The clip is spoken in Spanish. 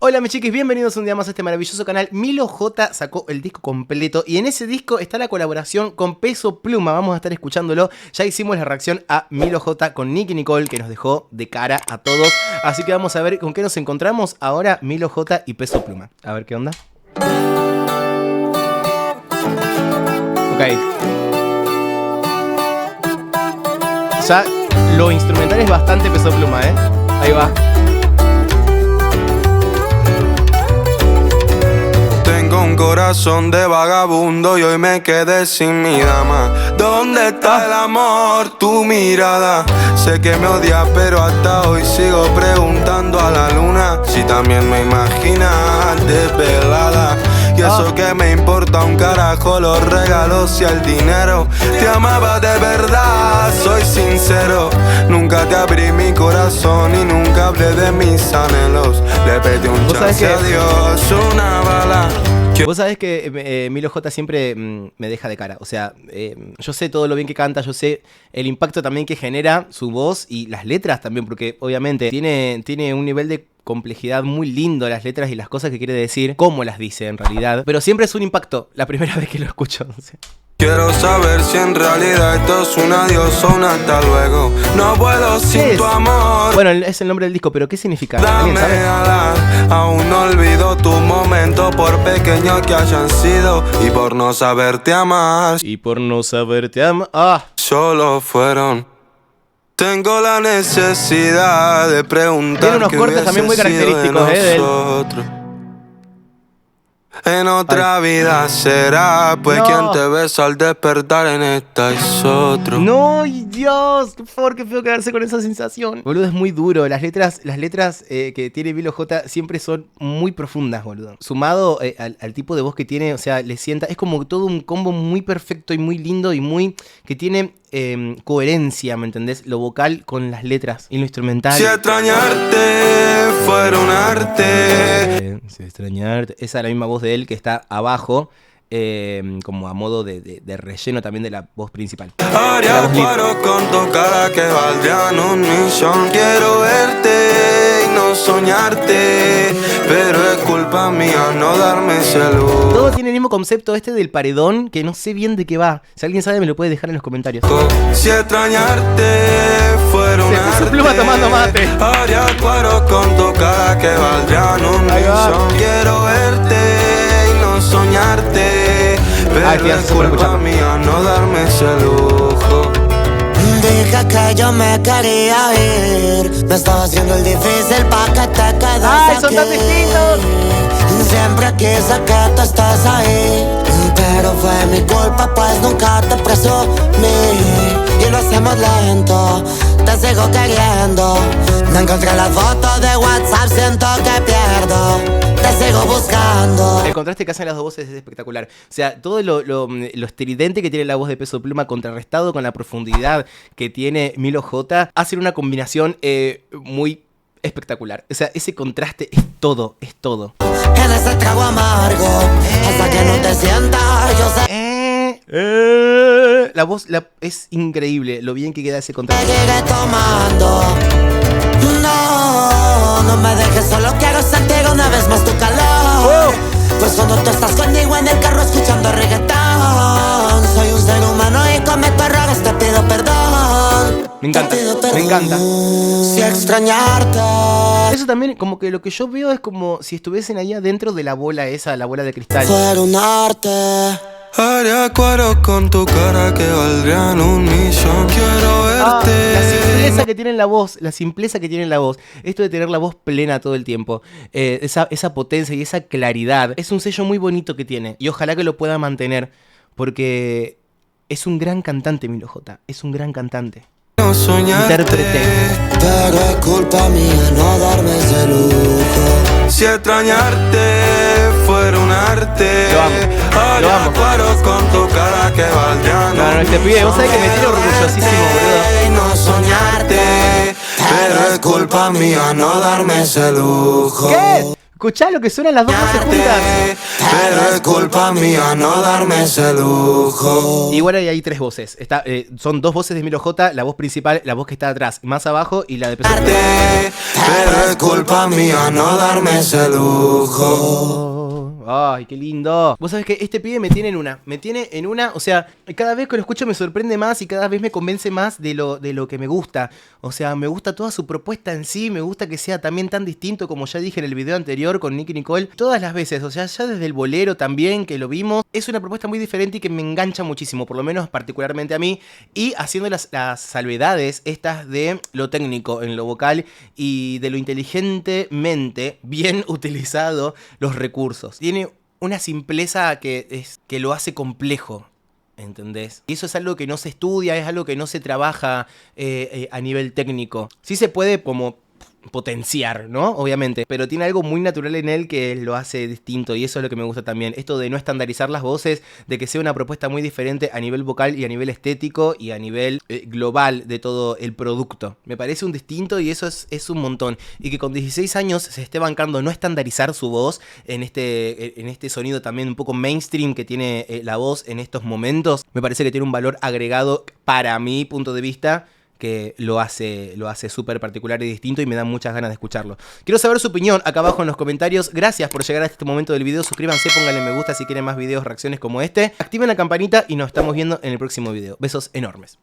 Hola mis chiquis, bienvenidos un día más a este maravilloso canal. Milo J sacó el disco completo y en ese disco está la colaboración con Peso Pluma. Vamos a estar escuchándolo. Ya hicimos la reacción a Milo J con Nicki Nicole, que nos dejó de cara a todos. Así que vamos a ver con qué nos encontramos ahora Milo J y Peso Pluma. A ver qué onda. Ok. Ya lo instrumental es bastante Peso Pluma, ¿eh? Ahí va. Un corazón de vagabundo y hoy me quedé sin mi dama. ¿Dónde está el amor? Tu mirada. Sé que me odias, pero hasta hoy sigo preguntando a la luna si también me imaginas desvelada. Y eso que me importa un carajo los regalos y el dinero. Te amaba de verdad, soy sincero. Nunca te abrí mi corazón y nunca hablé de mis anhelos. Le pedí un chance a Dios, una bala. Vos sabés que Milo J siempre me deja de cara. O sea, yo sé todo lo bien que canta, yo sé el impacto también que genera su voz y las letras también, porque obviamente tiene un nivel de complejidad muy lindo las letras y las cosas que quiere decir, cómo las dice en realidad. Pero siempre es un impacto la primera vez que lo escucho. O sea. Quiero saber si en realidad esto es un adiós o un hasta luego. No puedo sin tu amor. Bueno, es el nombre del disco, pero ¿qué significa? Dame alas, aún no olvido tu momento, por pequeño que hayan sido, y por no saberte amar. Y por no saberte amar. ¡Ah! Solo fueron. Tengo la necesidad de preguntar. Tiene unos cortes también muy característicos, de nosotros. En otra vida será, pues no. Quien te besa al despertar en esta es otro. No, Dios, por favor, qué feo quedarse con esa sensación. Boludo, es muy duro. Las letras que tiene Milo J siempre son muy profundas, boludo. Sumado al tipo de voz que tiene, o sea, le sienta. Es como todo un combo muy perfecto y muy lindo y muy. Que tiene coherencia, ¿me entendés? Lo vocal con las letras y lo instrumental. Si extrañarte fuera un arte. Si extrañarte. Esa es la misma voz de él que está abajo. Como a modo de relleno también de la voz principal. Haría paro con tu cara que valdrían un millón. Quiero verte y no soñarte, pero es culpa mía no darme salud. Todo tiene el mismo concepto este del paredón, que no sé bien de qué va. Si alguien sabe me lo puede dejar en los comentarios. Si extrañarte fuera un arte. Su Pluma tomando mate. Haría paro con tu cara que valdrían un millón. Quiero verte y no soñarte, pero es culpa mía no darme ese lujo. Dije que yo me quería ir, me estaba haciendo el difícil pa' que te quedes ¡ay, aquí. son tan distintos! Siempre quise que tú estés ahí, pero fue mi culpa pues nunca te presumí. Y lo hacemos lento, te sigo queriendo. No encontré las fotos de WhatsApp, siento que pierdo. Te sigo buscando. El contraste que hacen las dos voces es espectacular. O sea, todo lo estridente que tiene la voz de Peso Pluma contrarrestado con la profundidad que tiene Milo J hacen una combinación muy espectacular. O sea, ese contraste es todo, es todo. En ese trago amargo, hasta que no te sientas, yo sé. La voz es increíble, lo bien que queda ese contraste. Llegué tomando. No me dejes solo, quiero sentir una vez más tu calor. Pues cuando tú estás conmigo en el carro escuchando reggaetón, soy un ser humano y cometo errores, te pido perdón. Me encanta, me encanta. Si extrañarte. Eso también, como que lo que yo veo es como si estuviesen ahí adentro de la bola esa, la bola de cristal. Fuera un arte. Haría cuadros con tu cara que valdrían un millón. Quiero verte. La simpleza que tiene en la voz, la simpleza que tiene en la voz. Esto de tener la voz plena todo el tiempo. Esa potencia y esa claridad. Es un sello muy bonito que tiene. Y ojalá que lo pueda mantener. Porque es un gran cantante, Milo J. Es un gran cantante. No soñarte, intérprete. Pero es culpa mía no darme ese lujo. Si extrañarte fuera un arte. Lo amo. Cuadros con tu cara que valdrían. No, este pibe, vos sabés que me tiro orgullosísimo, boludo. Y no soñarte, pero es culpa mía no darme ese lujo. ¿Qué? Escuchá lo que suenan las dos voces juntas. Pero es culpa mía no darme ese lujo. Y bueno, y hay tres voces. Son dos voces de Milo J, la voz principal, la voz que está atrás, más abajo, y la de Peso Pluma. Pero es culpa mía no darme ese lujo. Ay, qué lindo. Vos sabés que este pibe me tiene en una, o sea, cada vez que lo escucho me sorprende más y cada vez me convence más de lo que me gusta. O sea, me gusta toda su propuesta en sí, me gusta que sea también tan distinto como ya dije en el video anterior con Nicki Nicole. Todas las veces, o sea, ya desde el bolero también que lo vimos, es una propuesta muy diferente y que me engancha muchísimo, por lo menos particularmente a mí, y haciendo las salvedades estas de lo técnico en lo vocal y de lo inteligentemente bien utilizado los recursos. Tiene una simpleza que lo hace complejo, ¿entendés? Y eso es algo que no se estudia, es algo que no se trabaja a nivel técnico. Sí se puede como potenciar, ¿no? Obviamente, pero tiene algo muy natural en él que lo hace distinto y eso es lo que me gusta también. Esto de no estandarizar las voces, de que sea una propuesta muy diferente a nivel vocal y a nivel estético y a nivel global de todo el producto. Me parece un distinto y eso es un montón. Y que con 16 años se esté bancando no estandarizar su voz en este sonido también un poco mainstream que tiene la voz en estos momentos, me parece que tiene un valor agregado para mi punto de vista que lo hace súper particular y distinto y me dan muchas ganas de escucharlo. Quiero saber su opinión acá abajo en los comentarios. Gracias por llegar a este momento del video. Suscríbanse, pónganle me gusta si quieren más videos, reacciones como este. Activen la campanita y nos estamos viendo en el próximo video. Besos enormes.